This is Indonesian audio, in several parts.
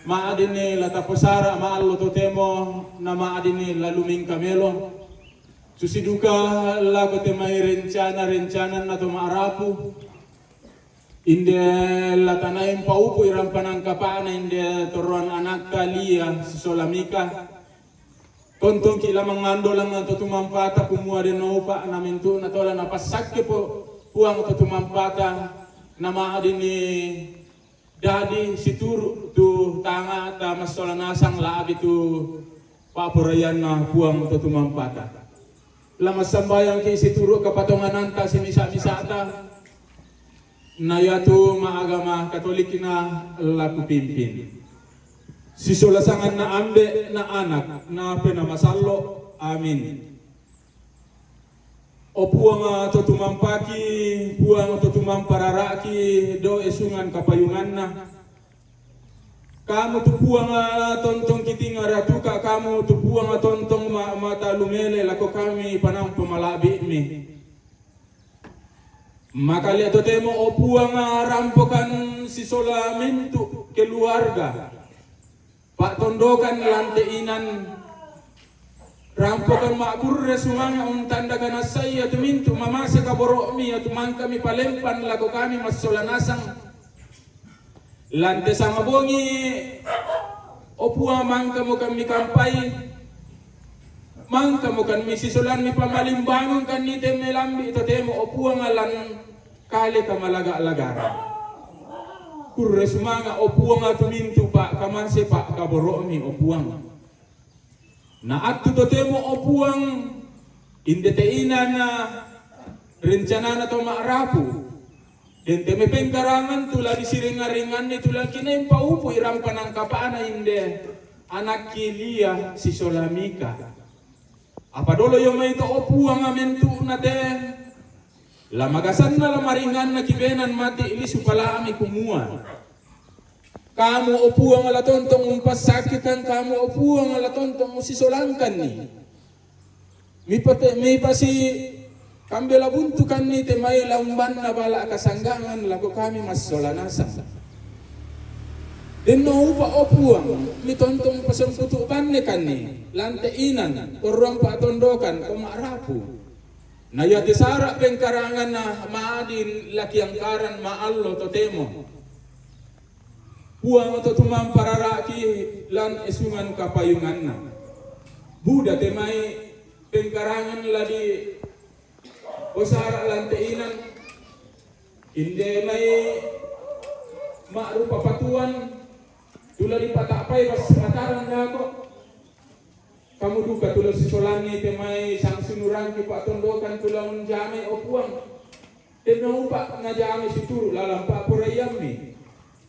maadini la taposara maallo totemo na maadini la luming kamelo susiduka la kote mai rencana na to maarapu inde la tanaim paupu iram panangkapana inde toruan anak kalia sisolamika tontong kila mangando lang na tutumampata kumua de pa na mintu na tola na pasakke po puang tutumampata na maadini dadi situru tu tanga ta masolanasang laabi tu papurayan na puang tutumampata lama sambayang ki situru kapatonganan ta simisa-misata na yatu maagama katolik na laku pimpin sisulasangan na ambe na anak na penamasallo amin o puang tutumampaki puang tutumampararaki do esungan kapayungan na kamu tu puang tontong kiting ratuka kamu tu puang tontong mata lumele lako kami panang pemalabi mi maka lihat temo o puang rampokan sisolamintu keluarga Pak tondokan lanteinan rampokan makur resumanga tanda kana saya tumintu mamasa kaborok mi atu kami palempan lako kami masolanasang lante sama bongi opua mangka mo kami kampai mangka mo kan misisolan mi pamalimbangon kan ni temelambi ito temo opua ngalan kali kamalaga-alagara kurre sumanga opuang tumintu pak kamanse pak kaboromi opuang na atu totemo opuang indeteina na rencana na to maarapu den teme pengkarangan tula disiringaringan ni tula kinaim paupu iram panangkapana inde anak kilia si solamika apa dolo yo mai to opuang amentu na den lamagasan na lamaringan na kibenan mati ili supala ami kumua kamu opuang ala tontong umpasakitan kamu opuang ala tontong usisolangkan ni mi pasi kambela buntukan ni temai lamban na bala kasanggangan lago kami masolanasa denno upa opuang mi tontong pasangkutukan ni kan ni lanteinan orang pa tondokan kumarapu na yati sara pengkarangan na maadin laki ang karan maallo totemo puang to tumampararaki lan esungan kapayungan na buda temay pengkarangan ladi o sara lanteinan inde may maarupa patuan tulad ipatapay bas mataran nako kamu duka tulang sisolani temai sang sinuran ki pak tondokan tulang jame opuang tenau pak ngajame situru lalam pak purayam ni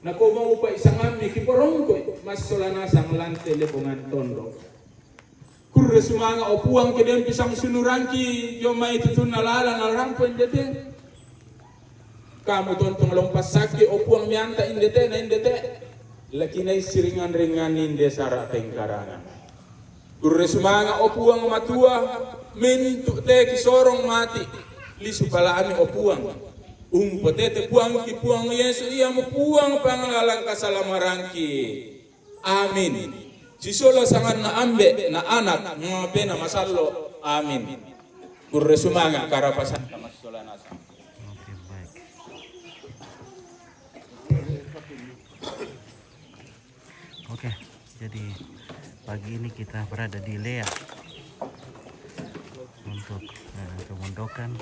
nako mau pak isangami ki porongko mas solana sang lante lepongan tondo kurre sumanga opuang kedem pisang sinuran ki jomai tutun nalala narampo indete kamu tontong lompas saki opuang mianta indete na indete lakinai siringan-ringan inde sara tengkarangan kurre sumanga opuang matua mintu te kisorong mati lisu pala ami opuang potete puang ki puang Yesu iya mo puang pangalalang kasalamarangki amin sisolo sangan na ambe na anak mga pena masallo amin kurre sumanga karapasan kamasolanasa. Oke, jadi pagi ini kita berada di Lea untuk kemondokan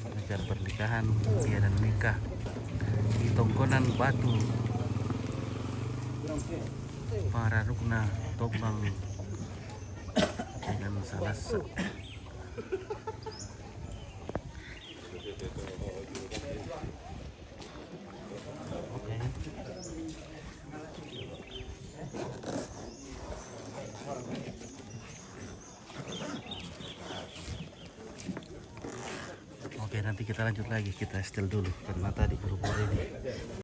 mengejar pernikahan dia dan nikah di Tongkonan Batu para rukna Tombang dengan Salasa. Oke, nanti kita lanjut lagi, kita setel dulu karena tadi buru-buru ini